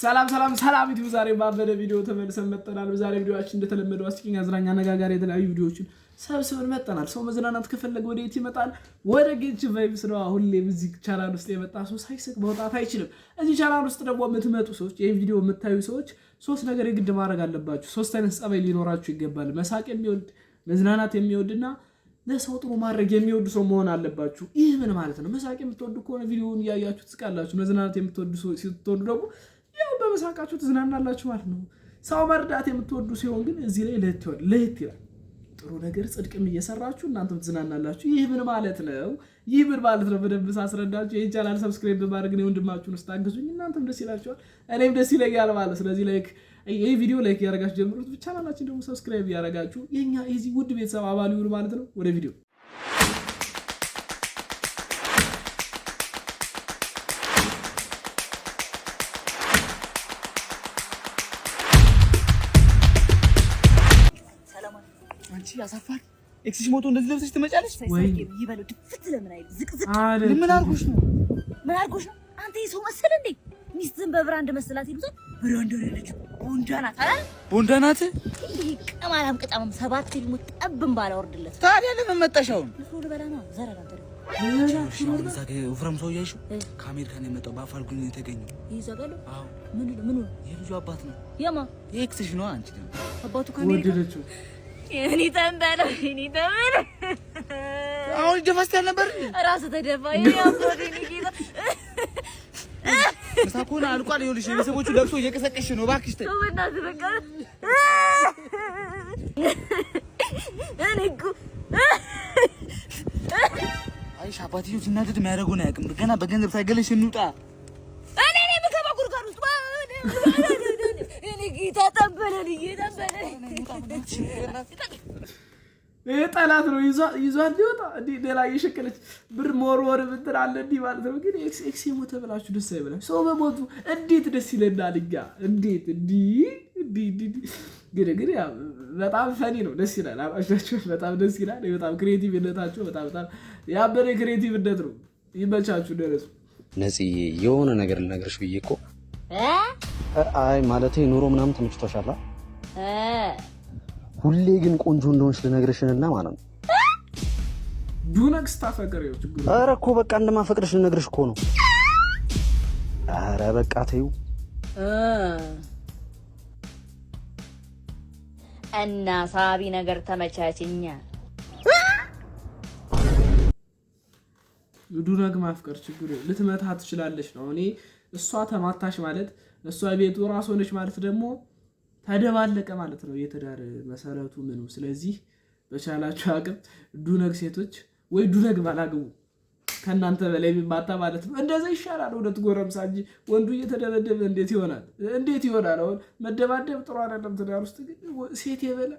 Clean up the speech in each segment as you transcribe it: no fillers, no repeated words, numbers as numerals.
ሰላም ዩቲዩብ ዛሬ ባበደ ቪዲዮ ተመልሰን መጥተናል። በዛሬ ቪዲዮአችን እንደተለመደው አስቂኝ አዝናኝ አነጋጋሪ የተለያዩ ቪዲዮዎችን ሰብስበን መጥተናል። ሰው መዝናናት ከፈለገ ወደ የት ይመጣል? ወደ ጌች ቫይብስ ነው። ሁሌ በዚህ ቻናል ውስጥ የመጣ ሰው ሳይስቅ መውጣት አይችልም። እዚህ ቻናል ውስጥ ደግሞ የምትመጡ ሰዎች፣ ይሄን ቪዲዮ የምታዩ ሰዎች ሶስት ነገር የግድ ማድረግ አለባችሁ። ሶስት አይነት ጸባይ ሊኖራችሁ ይገባል። መሳቅ የሚወድ መዝናናት የሚወድና ለሰው ጥሩ ማድረግ የሚወድ ሰው መሆን አለባችሁ። ይህ ምን ማለት ነው? መሳቅ የምትወዱ ከሆነ ቪዲዮውን እያያችሁ ትስቃላችሁ። መዝናናት የምትወዱ ስትወዱ ደግሞ ያው በመሳቃችሁ ትዝናናላችሁ ማለት ነው። ሰው መርዳት የምትወዱ ሲሆን ግን እዚህ ላይ ለየት ይላል። ጥሩ ነገር ጽድቅም እየሰራችሁ እናንተም ትዝናናላችሁ። ይህ ምን ማለት ነው? በደንብ ሳስረዳችሁ ይሄን ቻናል ሰብስክራይብ በማድረግ ነው ወንድማችሁን ስታግዙኝ እናንተም ደስ ይላችኋል፣ እኔም ደስ ይለኛል ማለት። ስለዚህ ይሄ ቪዲዮ ላይክ ያደርጋችሁ ጀምሩት። ቻናላችን ደግሞ ሰብስክራይብ ያደርጋችሁ የኛ እዚህ ውድ ቤተሰብ አባል ይሁን ማለት ነው። ወደ ቪዲዮ ያሳፋር ኤክስሽ ሞቶ እንደዚህ ለብሰሽ ትመጫለሽ ወይ? ይበለው ድፍት ለምን አይል ዝቅዝቅ ምን አልኩሽ ነው? አንተ ይሰው መሰለ እንዴ? ሚስትን በብራንድ መስላት ይሉት ብራንድ ያለች ቦንዳናት አይደል? ቦንዳናት እንዴ ቀማላም ቀጣም ሰባት ፊልሙ ጠብም ባላወርድለት ታዲያ ለምን መጣሻው? ፎሎ በላና ዘራራ ተረ ዛገ ወፍራም ሰው ያይሽ ከአሜሪካን የመጣው በአፋልጉኝ የተገኘው ይዘጋሉ። አዎ ምን የልጁ አባት ነው። የማ ኤክስሽ ነው። አንቺ ደግሞ አባቱ ከአሜሪካ እኔ ተንበለው አሁን ደፋስታል ነበር ራስ ተደፋ ያምሮኝ ጌታ መሳኮና አልቋል። ይኸውልሽ የቤተሰቦቹ ለቅሶ እየቀሰቀሽ ነው። እባክሽ ተይ ወናት በቃ እኔ እኮ አይሽ አባትዬው ሲናደድ የሚያደርገውን አያውቅም። ገና በገንዘብ ሳይገለሽ እንውጣ። እኔ ምከባ ጉርጋር ውስጥ እኔ ጌታ ተንበለኝ ጠላት ነው ይዟል ሊወጣ እንዲህ ሌላ እየሸከለች ብር መወርወር ብትል አለ እንዲህ ማለት ነው። ግን ኤክስ የሞተ ብላችሁ ደስ አይበላችሁ። ሰው በሞቱ እንዴት ደስ ይለናል እኛ እንዴት ግን ያው በጣም ፈኒ ነው፣ ደስ ይላል። አባሻችሁ በጣም ደስ ይላል። በጣም ክሬቲቭነታችሁ በጣም ያበረ ክሬቲቭነት ነው። ይመቻችሁ። ደረሱ ነፂ የሆነ ነገር ልነግርሽ ብዬ እኮ አይ ማለቴ ኑሮ ምናምን ተመችቶሻል? ሁሌ ግን ቆንጆ እንደሆንሽ ልነግርሽና ማለት ነው። ዱነክስ ታፈቅሪው ችግር። ኧረ እኮ በቃ እንደማፈቅርሽ ልነግርሽ እኮ ነው። ኧረ በቃ ተይው እና ሳቢ ነገር ተመቻችኛ። ዱነክ ማፍቀር ችግር ልትመታ ትችላለሽ ነው። እኔ እሷ ተማታሽ ማለት እሷ ቤቱ ራስ ሆነሽ ማለት ደግሞ ተደባለቀ ማለት ነው። የትዳር መሰረቱ ምኑ። ስለዚህ በቻላችሁ አቅም ዱነግ ሴቶች ወይ ዱነግ ባላግቡ ከናንተ በላይ ቢማታ ማለት ነው። እንደዛ ይሻላል። ሁለት ጎረምሳ እንጂ ወንዱ እየተደበደበ እንዴት ይሆናል? አሁን መደባደብ ጥሩ አይደለም። ትዳር ውስጥ ግን ሴት የበለ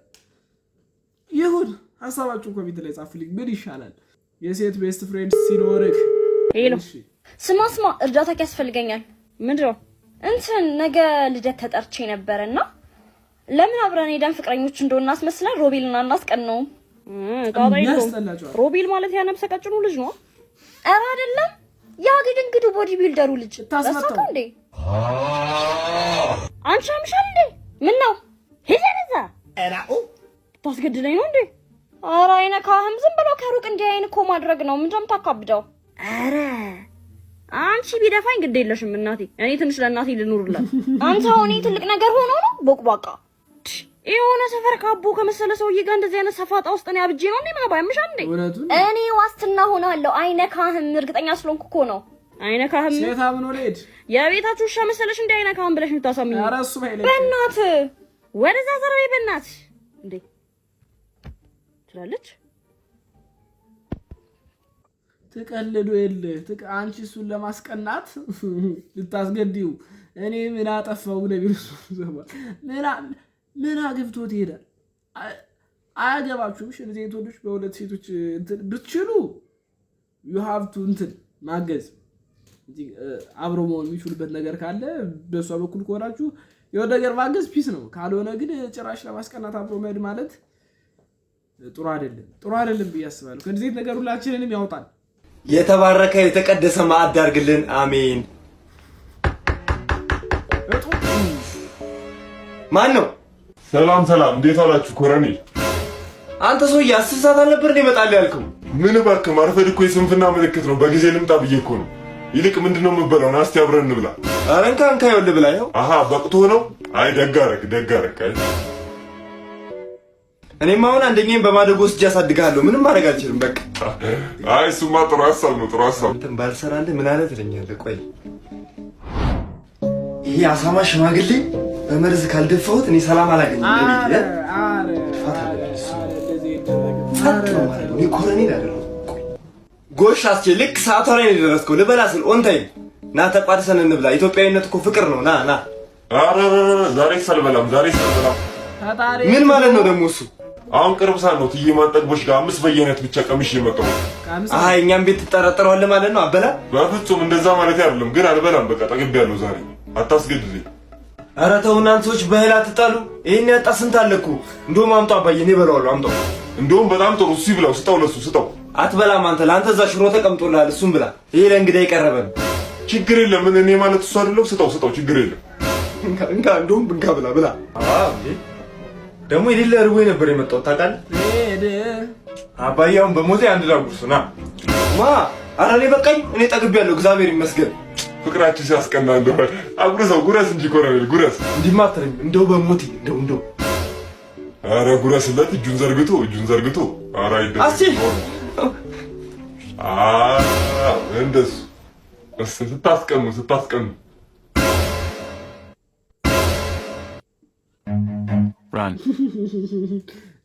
ይሁን። ሐሳባችሁ ኮሜንት ላይ ጻፉልኝ። ምን ይሻላል? የሴት ቤስት ፍሬንድ ሲኖርክ ሄሎ፣ ስማ እርዳታ ያስፈልገኛል። ምንድነው? እንትን ነገ ልደት ተጠርቼ ነበርና ለምን አብረን ሄደን ፍቅረኞች እንደሆነ አስመስለን ሮቤልና እናስቀነው። ሮቤል ማለት ያ ነብሰ ቀጭኑ ልጅ ነው? ኧረ አይደለም፣ ያ ግድንግዱ ቦዲ ቢልደሩ ልጅ ታስመጣው እንዴ? አንቺ አምሻል እንዴ? ምን ነው ሄዘነዛ አራኡ ታስገድለኝ ነው እንዴ? ኧረ አይነካህም። ዝም ብሎ ከሩቅ እንዲህ አይን እኮ ማድረግ ነው። ምንድነው ታካብደው? ኧረ አንቺ ቢደፋኝ ግድ የለሽም እናቴ። እኔ ትንሽ ለእናቴ ልኑርላት። አንተ ሆኔ ትልቅ ነገር ሆኖ ነው ቦቅቧቃ የሆነ ሰፈር ካቦ ከመሰለ ሰውዬ ጋር እንደዚህ አይነት ሰፋጣ ውስጥ እኔ አብጄ ነው እንዴ ማባይ ምሻል እንዴ? እኔ ዋስትና ሆናለሁ። አይነካህም። እርግጠኛ ስለሆንኩ እኮ ነው። አይነካህም። ሴታም ነው ልጅ የቤታችሁ ውሻ መሰለሽ እንዴ? አይነካህም ብለሽ የምታሳምኝ? ኧረ እሱ ባይለኝ በእናት ወደዛ ዘርበይ በእናት እንዴ ትላለች። ተቀልዶ አንቺ እሱን ለማስቀናት ልታስገድዩ። እኔ ምን አጠፋው? ነብዩ ምን አግብቶት ይሄዳል? አያገባችሁም። እነዚህ ሴቶች በሁለት ሴቶች እንትን ብትችሉ you have to እንትን ማገዝ አብሮ መሆን የሚችሉበት ነገር ካለ በሷ በኩል ከሆናችሁ የወደ ነገር ማገዝ ፒስ ነው። ካልሆነ ግን ጭራሽ ለማስቀናት አብሮ መሄድ ማለት ጥሩ አይደለም ብዬ አስባለሁ። ከዚህ ነገር ሁላችንንም ያውጣል። የተባረከ የተቀደሰ ማዕድ አድርግልን። አሜን። ማን ነው? ሰላም፣ እንዴት አላችሁ ኮሎኔል? አንተ ሰውዬ 10 ሰዓት አልነበር እንደ እመጣለሁ ያልከው? ምን እባክህ ማርፈድ እኮ የስንፍና ምልክት ነው። በጊዜ ልምጣ ብዬ እኮ ነው። ይልቅ ምንድነው የምበላው? ና እስቲ አብረን እንብላ። ኧረ እንካ ይኸውልህ ብላ። ይኸው። አሃ በቅቶ ነው። አይ ደግ አደረክ። እኔማ አሁን አንደኛዬን በማደጎ ወስጄ አሳድግሃለሁ። ምንም ማድረግ አልችልም። በቃ አይ እሱማ ጥሩ ሀሳብ ነው። እንትን ባልሰራልህ ምን አለ ትለኛለህ? ቆይ ይሄ አሳማ ሽማግሌ በመርዝ ካልደፋሁት እኔ ሰላም አላገኝም። እኔ ኮሎኔል አይደለሁም። ጎሽ አስቼ ልክ ሰዓቷ ላይ ነው የደረስከው። ልበላ ስል ኦን ታይም ና ተቋድሰን እንብላ። ኢትዮጵያዊነት እኮ ፍቅር ነው። ና ኧረ ዛሬ ሳልበላም ምን ማለት ነው ደግሞ እሱ? አሁን ቅርብ ሰዓት ነው ትዬ ማንጠግቦች ጋር 5 በየአይነት ብቻ ቀምሼ የመጣሁ። አይ እኛም ቤት ትጠረጥረዋለህ ማለት ነው። አበላ በፍጹም እንደዛ ማለት አይደለም፣ ግን አልበላም። በቃ ጠግቤያለሁ ዛሬ። አታስገድልኝ። ኧረ ተው እናንተ ሰዎች በእህል አትጣሉ። ይሄን ያጣ ስንት አለ እኮ። እንደውም አምጣው አባዬ፣ እኔ እበላዋለሁ። አምጣው። እንደውም በጣም ጥሩ። እሱ ይብላው። ስጠው፣ ለሱ ስጠው። አትበላም አንተ። ለአንተ እዛ ሽሮ ተቀምጦልሃል፣ እሱም ብላ። ይሄ ለእንግዳ የቀረበ ነው። ችግር የለም። ምን እኔ ማለት እሱ አይደለም። ስጠው፣ ችግር የለም። እንካ እንደውም ብንካ ብላ። ደግሞ የሌለ እርቦኝ ነበር የመጣሁት ታውቃለህ። አባዬ አሁን በሞቴ አንድ ዳጉርስ ና ማ። ኧረ እኔ በቃኝ። እኔ ጠግቤያለሁ፣ እግዚአብሔር ይመስገን። ፍቅራችን ሲያስቀና እንደው አጉረሰው። ጉረስ እንጂ ኮሎኔል ጉረስ። እንዲህማ አትረኝ። እንደው በሞቴ እንደው ኧረ ጉረስለት። እጁን ዘርግቶ ኧረ አሲ እንደሱ ስታስቀኑ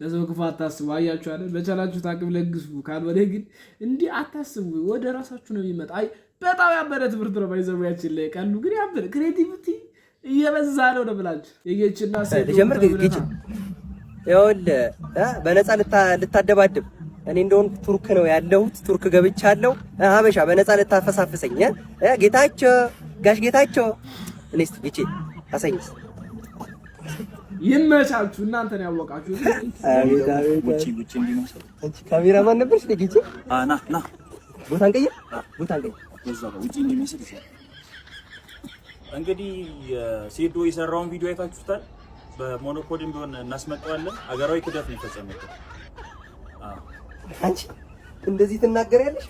ለሰው ክፉ አታስቡ። አያችሁ አይደል? በቻላችሁት አቅም ለግሱ። ካልሆነ ግን እንዲህ አታስቡ። ወደ ራሳችሁ ነው የሚመጣ። አይ በጣም ያበረ ትምህርት ነው። ባይዘሙያችን ላይ ቀሉ ግን ያበረ ክሬቲቪቲ እየበዛ ነው ብላችሁ የጌችና ሴት ጀምር ጌች ይኸውልህ በነፃ ልታደባድብ እኔ እንደሆን ቱርክ ነው ያለሁት። ቱርክ ገብቻለሁ። ሀበሻ በነፃ ልታፈሳፍሰኝ ጌታቸው ጋሽ ጌታቸው እኔስ ጌቼ አሰኝስ ይመቻችሁ። እናንተ ነው ያወቃችሁ። ጉቺ እንዲመስል አንቺ ካሜራማን ነበርሽ ጌቼ? ና ቦታን ቀይር እዛው ውጪ እንዲመስል ይችላል። እንግዲህ ሴዶ የሰራውን ቪዲዮ አይታችሁታል። በሞኖፖሊም ቢሆን እናስመጣዋለን። አገራዊ ክደት ነው የተፈጸመው። አንቺ እንደዚህ ትናገሪያለሽ?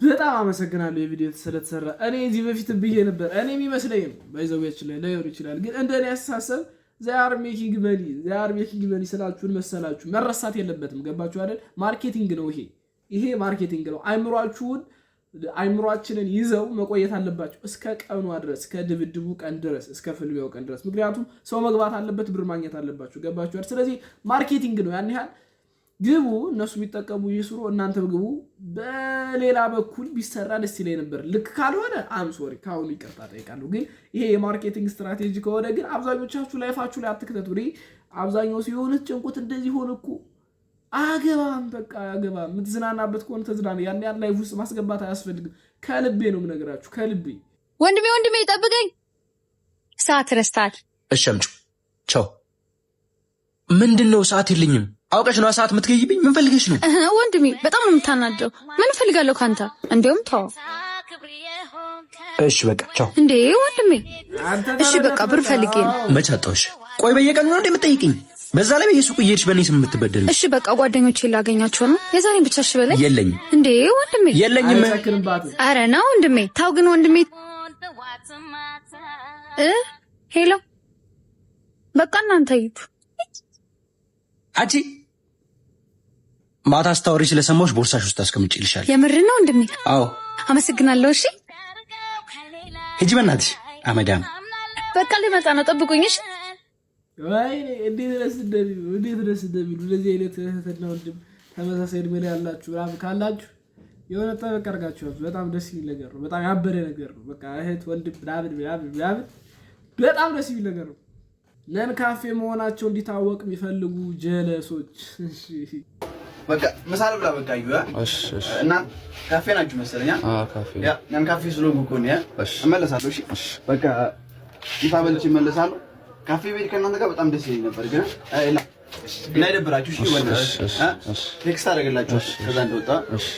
በጣም አመሰግናለሁ የቪዲዮ ስለተሰራ። እኔ እዚህ በፊት ብዬ ነበር። እኔ የሚመስለኝ ነው ባይዘውያችን ላይ ላይሆን ይችላል፣ ግን እንደኔ አስተሳሰብ ዛር ሜኪንግ መኒ ስላችሁን መሰላችሁ መረሳት የለበትም። ገባችሁ አይደል? ማርኬቲንግ ነው ይሄ ማርኬቲንግ ነው። አይምሯችንን ይዘው መቆየት አለባቸው እስከ ቀኗ ድረስ፣ እስከ ድብድቡ ቀን ድረስ፣ እስከ ፍልሚያው ቀን ድረስ። ምክንያቱም ሰው መግባት አለበት፣ ብር ማግኘት አለባችሁ። ገባችሁ አይደል? ስለዚህ ማርኬቲንግ ነው። ያን ያህል ግቡ፣ እነሱ ቢጠቀሙ ይስሩ፣ እናንተ ግቡ። በሌላ በኩል ቢሰራ ደስ ይለኝ ነበር። ልክ ካልሆነ አም ሶሪ ካሁኑ ይቅርታ ጠይቃለሁ። ግን ይሄ የማርኬቲንግ ስትራቴጂ ከሆነ ግን አብዛኞቻችሁ ላይፋችሁ ላይ አትክተቱ። አብዛኛው ሲሆን ጭንቁት እንደዚህ ሆነ እኮ አገባም በቃ አገባም። የምትዝናናበት ከሆነ ተዝናና። ያን ያን ላይፍ ውስጥ ማስገባት አያስፈልግም። ከልቤ ነው የምነግራችሁ፣ ከልቤ። ወንድሜ ጠብቀኝ፣ ሰዓት ረስታል። እሺ አምጪ። ቻው። ምንድነው? ሰዓት የለኝም። አውቀሽ ነው ሰዓት የምትገይብኝ? ምን ፈልገሽ ነው? ወንድሜ በጣም ነው የምታናደው። ምን ፈልጋለሁ ካንተ? እንዴውም ተው። እሺ በቃ ቻው። እንዴ ወንድሜ፣ እሺ በቃ ብር ፈልጌ ነው። መች አጣሁሽ? ቆይ በየቀኑ ነው እንደምትጠይቅኝ? በዛ ላይ በየሱቁ እየሄድሽ በእኔ ስም የምትበደል። እሺ በቃ ጓደኞቼን ላገኛቸው ነው። የዛሬን ብቻ እሺ በለኝ። የለኝም። እንዴ ወንድሜ፣ የለኝም። ኧረ ና ወንድሜ፣ ታው ግን ወንድሜ። ሄሎ በቃ እናንተ ሂዱ። አንቺ ማታ ስታወሪ ስለሰማሁሽ ቦርሳሽ ውስጥ አስቀምጬልሻለሁ። የምር ነው ወንድሜ? አዎ። አመሰግናለሁ። እሺ ሂጂ በእናትሽ አመዳም። በቃ ሊመጣ ነው፣ ጠብቁኝ። እሺ ወይኔ እንዴት ደስ እንደሚሉ እንደዚህ አይነት እህትና ወንድም ተመሳሳይ እድሜ ላይ ያላችሁ ካላችሁ የሆነ ጠበቅ አድርጋችኋል። በጣም ደስ የሚል ነገር ነው። በጣም ያበረ ነገር ነው። በቃ እህት ወንድም ምናምን በጣም ደስ የሚል ነገር ነው። ነን ካፌ መሆናቸው እንዲታወቅ የሚፈልጉ ጀለሶች በቃ ምሳሌ ብላ በቃ ይያ እና ካፌ ናችሁ መሰለኛ? ካፌ ያ ነን ካፌ ስለሆንኩ እኮ ነው። እመለሳለሁ። እሺ በቃ ይፋ በልቼ እመለሳለሁ። ካፌ ቤት ከእናንተ ጋር በጣም ደስ ይለኝ ነበር፣ ግን እንዳይደብራችሁ እሺ ወላሂ ቴክስት አደረግላችሁ ከዛ እንደወጣ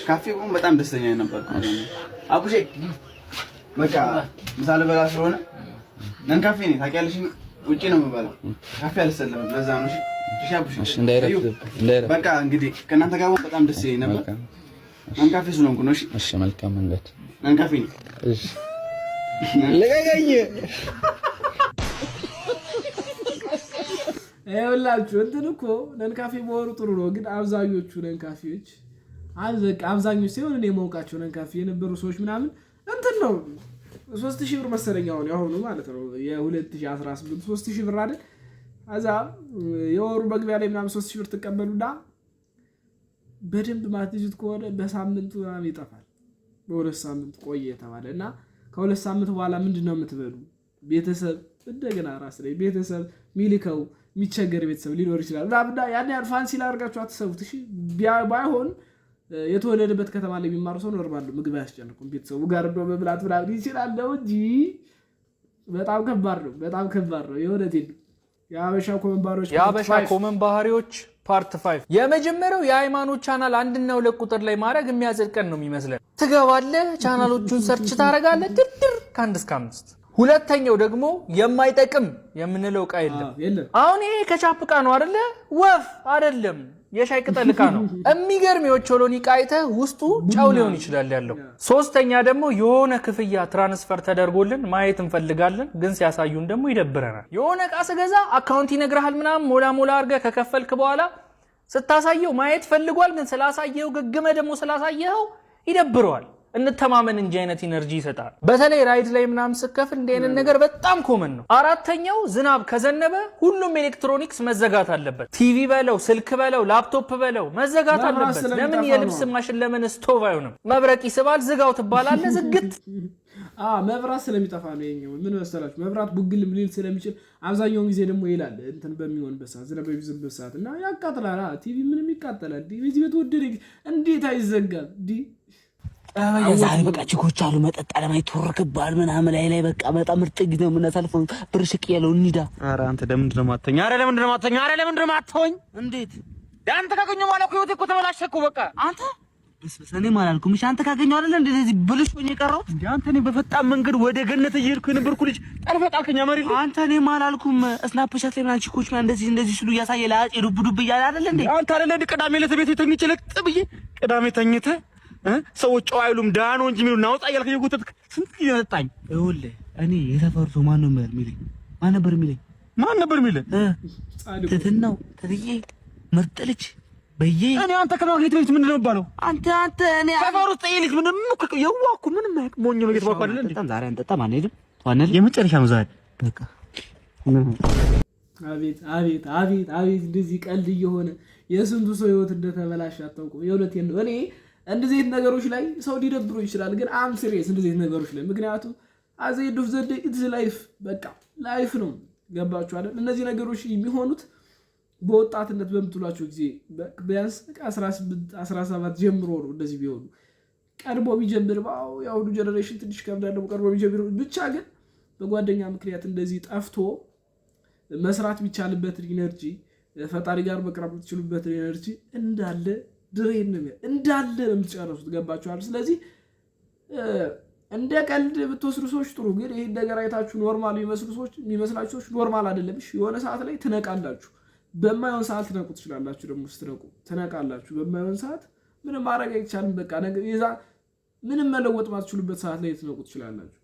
ካፌ ቆም በጣም ደስተኛ ነበር አቡሼ በቃ ምሳ ልበላ ስለሆነ ነን ካፌ ነኝ ታውቂያለሽ ውጪ ነው የምበላው ካፌ አልሰለም ለዛ ነው እሺ አቡሼ እንዳይረፍድ በቃ እንግዲህ ከእናንተ ጋር በጣም ደስ ይለኝ ነበር ነን ካፌ ስለሆንኩ ነው እሺ መልካም መንገድ ነን ካፌ እሺ ለጋጋኝ ይኸውላችሁ እንትን እኮ ነን ካፌ በወሩ ጥሩ ነው ግን አብዛኞቹ ነን ካፌዎች አብዛኞቹ ሲሆን እኔ የማውቃቸው ነን ካፌ የነበሩ ሰዎች ምናምን እንትን ነው 3000 ብር መሰለኝ አሁን ማለት ነው የ2018 3000 ብር አይደል አዛ የወሩ መግቢያ ላይ ምናምን 3000 ብር ተቀበሉና በደንብ ማትይዙት ከሆነ በሳምንቱ ምናምን ይጠፋል በሁለት ሳምንት ቆየ ተባለና ከሁለት ሳምንት በኋላ ምንድነው የምትበሉ ቤተሰብ እንደገና ራስ ላይ ቤተሰብ ሚልከው የሚቸገር ቤተሰብ ሊኖር ይችላል እና ያን ፋንሲ ላርጋችሁ አትሰቡት እሺ ባይሆን የተወለደበት ከተማ ላይ የሚማሩ ሰው ኖርማል ምግብ ያስጨንቁም ቤተሰቡ ጋር እንደው መብላት ምናምን ይችላል ነው እንጂ በጣም ከባድ ነው የሆነቴን የአበሻ ኮመን ባህሪዎች ፓርት 5 የመጀመሪያው የሃይማኖት ቻናል 1 እና 2 ቁጥር ላይ ማድረግ የሚያዘልቀን ነው የሚመስለን ትገባለህ ቻናሎቹን ሰርች ታረጋለህ ድርድር ከ1 እስከ 5 ሁለተኛው ደግሞ የማይጠቅም የምንለው ቃ የለም አሁን ይሄ ከቻፕ ቃ ነው አይደለ ወፍ አይደለም የሻይ ቅጠል ቃ ነው የሚገርም የኦቾሎኒ ቃይተ ውስጡ ጫው ሊሆን ይችላል ያለው ሶስተኛ ደግሞ የሆነ ክፍያ ትራንስፈር ተደርጎልን ማየት እንፈልጋለን ግን ሲያሳዩን ደግሞ ይደብረናል የሆነ ቃ ስገዛ አካውንት ይነግራል ምናም ሞላ አርገ ከከፈልክ በኋላ ስታሳየው ማየት ፈልጓል ግን ስላሳየው ገግመ ደግሞ ስላሳየው ይደብረዋል እንተማመን እንጂ አይነት ኢነርጂ ይሰጣል በተለይ ራይድ ላይ ምናም ስከፍል እንደ አይነት ነገር በጣም ኮመን ነው አራተኛው ዝናብ ከዘነበ ሁሉም ኤሌክትሮኒክስ መዘጋት አለበት ቲቪ በለው ስልክ በለው ላፕቶፕ በለው መዘጋት አለበት ለምን የልብስ ማሽን ለምን ስቶቭ አይሆንም መብረቅ ይስባል ዝጋው ትባላለ ዝግት መብራት ስለሚጠፋ ነው የኛው ምን መሰላችሁ መብራት ቡግል ሊል ስለሚችል አብዛኛው ጊዜ ደግሞ ይላል እንትን በሚሆንበት ሰዓት ዝናብ በሚዘንብበት ሰዓት እና ያቃጥላል ቲቪ ምንም ይቃጠላል ዲቪዲ በተወደደ እንዴት አይዘጋም ዛሬ በቃ ቺኮች አሉ መጠጥ አለማይተወረከባል ምናምን ላይ በቃ በጣም ምርጥ ጊዜ ነው የምናሳልፈው ብርሽቅ ያለው እንዲዳ ኧረ አንተ ለምንድን ነው ማተኛ ኧረ ለምንድን ነው ማተኝ እንዴት አንተ ካገኘው ማለት እኮ ህይወቴ እኮ ተበላሸ እኮ በቃ አንተ በስበስ እኔ ማላልኩም እሺ አንተ ካገኘው አይደል እንደዚህ ብልሽ ሆኜ ቀረው እንዴ አንተ እኔ በፈጣን መንገድ ወደ ገነት እየሄድኩ የነበርኩ ልጅ ጠርፈጣልከኛ መሪ አንተ እኔ ማላልኩም ስናፕቻት ላይ ምናምን ቺኮች እንደዚህ ስሉ ያሳየ ላጭ ዱብ እያለ አይደል እንዴ አንተ አይደል ቅዳሜ ለተቤት ተኝቼ ለጥ ብዬ ቅዳሜ ተኝተ ሰዎች ጨው አይሉም ዳኖ እንጂ ሚሉ ናውጣ ያልከ የጎተት ስንት ይመጣኝ ይኸውልህ እኔ የተፈርቶ ማን ነው የሚለኝ ማን ነበር የሚለኝ ትትናው ትትዬ ምርጥ ልጅ በየ እኔ አንተ ከማግኘት በፊት ምንድነው ባለው አንተ እኔ ሰፈር ውስጥ ይልክ ምንም የዋኩ ምንም ሞኝ ነው የተባለው አይደል እንዴ ዛሬ አንጠጣ ማን ሄደ ዋነል የመጨረሻ ነው ዛሬ በቃ አቤት እንደዚህ ቀልድ እየሆነ የስንቱ ሰው ህይወት እንደተበላሽ አታውቁም የእውነቴን ነው እኔ እንደዚህ ነገሮች ላይ ሰው ሊደብሩ ይችላል ግን አም ሲሪየስ እንደዚህ ነገሮች ላይ ምክንያቱም አዘይዱፍ ዘደ ኢትስ ላይፍ በቃ ላይፍ ነው ገባችሁ አይደል እነዚህ ነገሮች የሚሆኑት በወጣትነት በምትሏቸው ጊዜ ቢያንስ 18 17 ጀምሮ ነው እንደዚህ ቢሆኑ ቀርቦ ቢጀምር ባው ያው ጀነሬሽን ትንሽ ከብዳለው ቀርቦ ቢጀምር ብቻ ግን በጓደኛ ምክንያት እንደዚህ ጠፍቶ መስራት ቢቻልበት ኢነርጂ ፈጣሪ ጋር መቅረብ ትችሉበት ኢነርጂ እንዳለ ድሬን ነው እንዳለ የምትጨርሱት ገባችኋል ስለዚህ እንደ ቀልድ ብትወስዱ ሰዎች ጥሩ ግን ይሄ ነገር አይታችሁ ኖርማል የሚመስላችሁ ሰዎች ኖርማል አይደለም እሺ የሆነ ሰዓት ላይ ትነቃላችሁ በማይሆን ሰዓት ትነቁ ትችላላችሁ ደግሞ ስትነቁ ትነቃላችሁ በማይሆን ሰዓት ምንም ማድረግ አይቻልም በቃ ነገር ይዛ ምንም መለወጥ ማትችሉበት ሰዓት ላይ ትነቁ ትችላላችሁ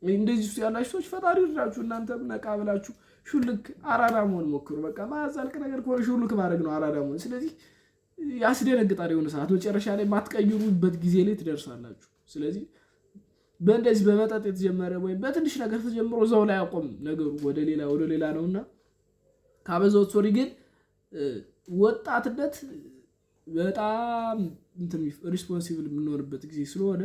እንደዚህ ያላችሁ ሰዎች ፈጣሪ ይርዳችሁ እናንተ ነቃ ብላችሁ ሹልክ አራዳ መሆን ሞክሩ በቃ ማዛልቅ ነገር ኮረ ሹልክ ማድረግ ነው አራዳ መሆን ስለዚህ ያስደነግጣል የሆነ ሰዓት መጨረሻ ላይ ማትቀይሩበት ጊዜ ላይ ትደርሳላችሁ ስለዚህ በእንደዚህ በመጠጥ የተጀመረ ወይ በትንሽ ነገር ተጀምሮ ዘው ላይ አቆም ነገሩ ወደ ሌላ ነውና ካበዛው ሶሪ ግን ወጣትነት በጣም እንትን ሪስፖንሲብል የምንሆንበት ጊዜ ስለሆነ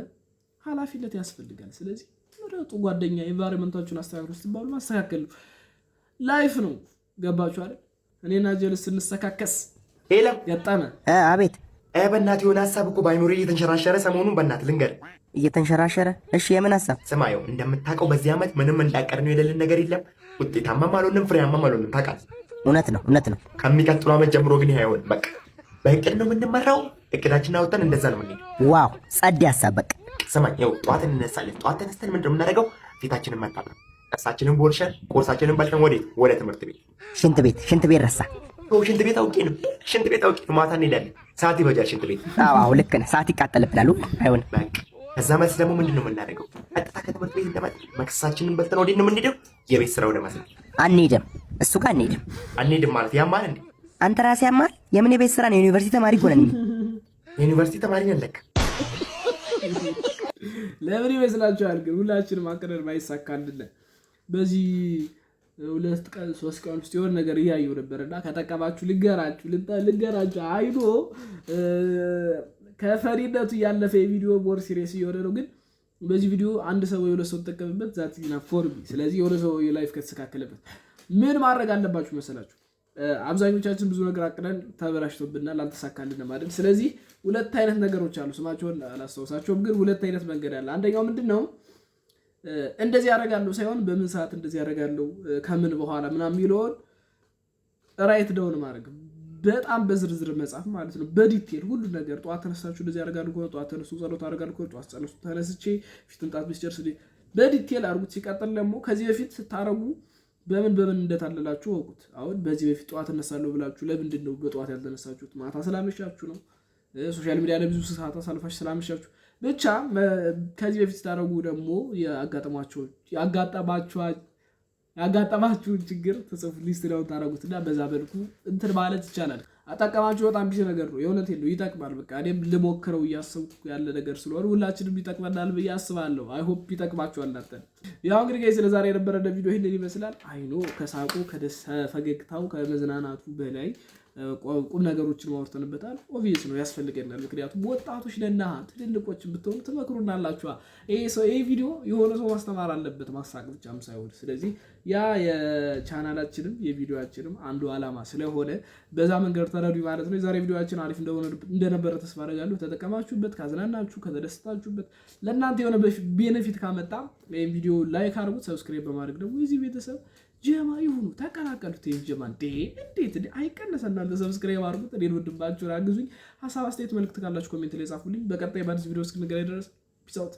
ኃላፊነት ያስፈልጋል ስለዚህ ምረጡ ጓደኛ ኢንቫይሮንመንታችሁን አስተካክሉ ስትባሉ ማስተካከል ላይፍ ነው ገባችሁ አይደል እኔና ጀልስ እንሰካከስ ሄሎ ያጣመ አቤት በእናትህ የሆነ ሐሳብ እኮ ባይኖር እየተንሸራሸረ ሰሞኑን በእናትህ ልንገር እየተንሸራሸረ እሺ የምን ሐሳብ ስማየው እንደምታውቀው በዚህ ዓመት ምንም እንዳቀርነው የሌለን ነገር የለም ውጤታማም አልሆንም ፍሬያማም አልሆንም ታውቃለህ እውነት ነው። ከሚቀጥለው ዓመት ጀምሮ ግን ይሄ አይሆንም። በቃ በእቅድ ነው የምንመራው። እቅዳችንን አውጥተን እንደዛ ነው የምንሄደው። ዋው ጸድ ሀሳብ። በቃ ስማኝ፣ ያው ጠዋት እንነሳለን። ጠዋት ተነስተን ምንድን ነው የምናደርገው? ፊታችንን መታጠብ፣ ጥርሳችንን ቦርሸን፣ ቁርሳችንን በልተን ወደ ትምህርት ቤት። ሽንት ቤት ረሳ። ሽንት ቤት አውቄ ነው ማታ እንሄዳለን። ሰዓት ይበጃል ሽንት ቤት። አዎ ልክ ነህ። ሰዓት ይቃጠልብናል። አይሆንም። ከዛ መልስ ደግሞ ምንድን ነው የምናደርገው? ቀጥታ ከትምህርት ቤት እንደመጣን መክሰሳችንን በልተን ወዴት ነው የምንሄደው? የቤት ስራ ወደ መስራት። አንሄድም። እሱ ጋር አንሄድም ማለት ያማል እንዴ? አንተ ራስህ ያማል። የምን የቤት ስራ ነው? የዩኒቨርሲቲ ተማሪ እኮ ነን። የዩኒቨርሲቲ ተማሪ ነን ለካ። ለምን ይመስላችኋል ግን ሁላችንም አቅደን ማይሳካልን? በዚህ 2 ቀን 3 ቀን ውስጥ የሆነ ነገር እያየሁ ነበርና ከጠቀማችሁ ልንገራችሁ። አይዶ ከፈሪነቱ ያለፈ የቪዲዮ ቦር ሲሪየስ እየሆነ ነው። ግን በዚህ ቪዲዮ አንድ ሰው ወይ ሁለት ሰው ተጠቀምበት ዛትና ፎርቢ። ስለዚህ የሆነ ሰው ላይፍ ከተስተካከለበት ምን ማድረግ አለባችሁ መሰላችሁ? አብዛኞቻችን ብዙ ነገር አቅደን ተበላሽቶብናል፣ አልተሳካልን ማለት። ስለዚህ 2 አይነት ነገሮች አሉ። ስማቸውን አላስታውሳቸውም፣ ግን 2 አይነት መንገድ አለ። አንደኛው ምንድነው? እንደዚህ ያደርጋለሁ ሳይሆን በምን ሰዓት እንደዚህ ያደርጋለሁ ከምን በኋላ ምናምን የሚለውን ራይት ዳውን ማድረግ፣ በጣም በዝርዝር መጻፍ ማለት ነው። በዲቴል ሁሉ ነገር ጠዋት ተነሳችሁ እንደዚህ ያደርጋሉ ከሆነ ጠዋት ተነሱ ጸሎት አደርጋለሁ ከሆነ ጠዋት ጸሎት ተነስቼ ፊትን ጣት ብስጨርስ በዲቴል አድርጉት። ሲቀጥል ደግሞ ከዚህ በፊት ስታረጉ በምን እንደታለላችሁ ወቁት። አሁን በዚህ በፊት ጠዋት እነሳለሁ ብላችሁ ለምንድን ነው በጠዋት ያልተነሳችሁት? ማታ ስላመሻችሁ ነው? ሶሻል ሚዲያ ላይ ብዙ ሰዓት አሳልፋችሁ ስላመሻችሁ? ብቻ ከዚህ በፊት ስታረጉ ደግሞ ያጋጠማችሁን ችግር ተጽፉ ሊስት ላይ ታረጉትና በዛ መልኩ እንትን ማለት ይቻላል። አጠቀማችሁ በጣም ቢዚ ነገር ነው። የእውነቴን ነው፣ ይጠቅማል። በቃ እኔም ልሞክረው እያሰብኩ ያለ ነገር ስለሆነ ሁላችንም ይጠቅመናል ብዬ አስባለሁ። አይ ሆፕ ይጠቅማችኋል እናንተ። ያው እንግዲህ ጋይስ ስለዛሬ የነበረን ቪዲዮ ይሄንን ይመስላል። አይኖ ከሳቁ ከፈገግታው ከመዝናናቱ በላይ ቁም ነገሮችን ማውርተንበታል። ኦብቪየስ ነው ያስፈልገናል። ምክንያቱም ወጣቶች ነና ትልልቆችን ብትሆኑ ትመክሩናላችሁ። ይሄ ቪዲዮ የሆነ ሰው ማስተማር አለበት፣ ማሳቅ ብቻም ሳይሆን። ስለዚህ ያ የቻናላችንም የቪዲዮአችንም አንዱ ዓላማ ስለሆነ በዛ መንገድ ተረዱ ማለት ነው። የዛሬ ቪዲዮአችን አሪፍ እንደነበረ ተስፋ አደርጋለሁ። ተጠቀማችሁበት፣ ካዝናናችሁ፣ ከተደሰታችሁበት ለእናንተ የሆነ ቤኔፊት ካመጣ ይሄን ቪዲዮ ላይክ አድርጉት። ሰብስክራይብ በማድረግ ደግሞ የዚህ ቤተሰብ ጀማ ይሁኑ፣ ተቀላቀሉት። ጀማ እንዴት አይቀነሰ። እናንተ ሰብስክራይብ አድርጉት። እኔን ወድባችሁን አግዙኝ። ሀሳብ አስተያየት መልእክት ካላችሁ ኮሜንት ላይ ጻፉልኝ። በቀጣይ በአዲስ ቪዲዮ እስክንገናኝ ድረስ ፒስ አውት።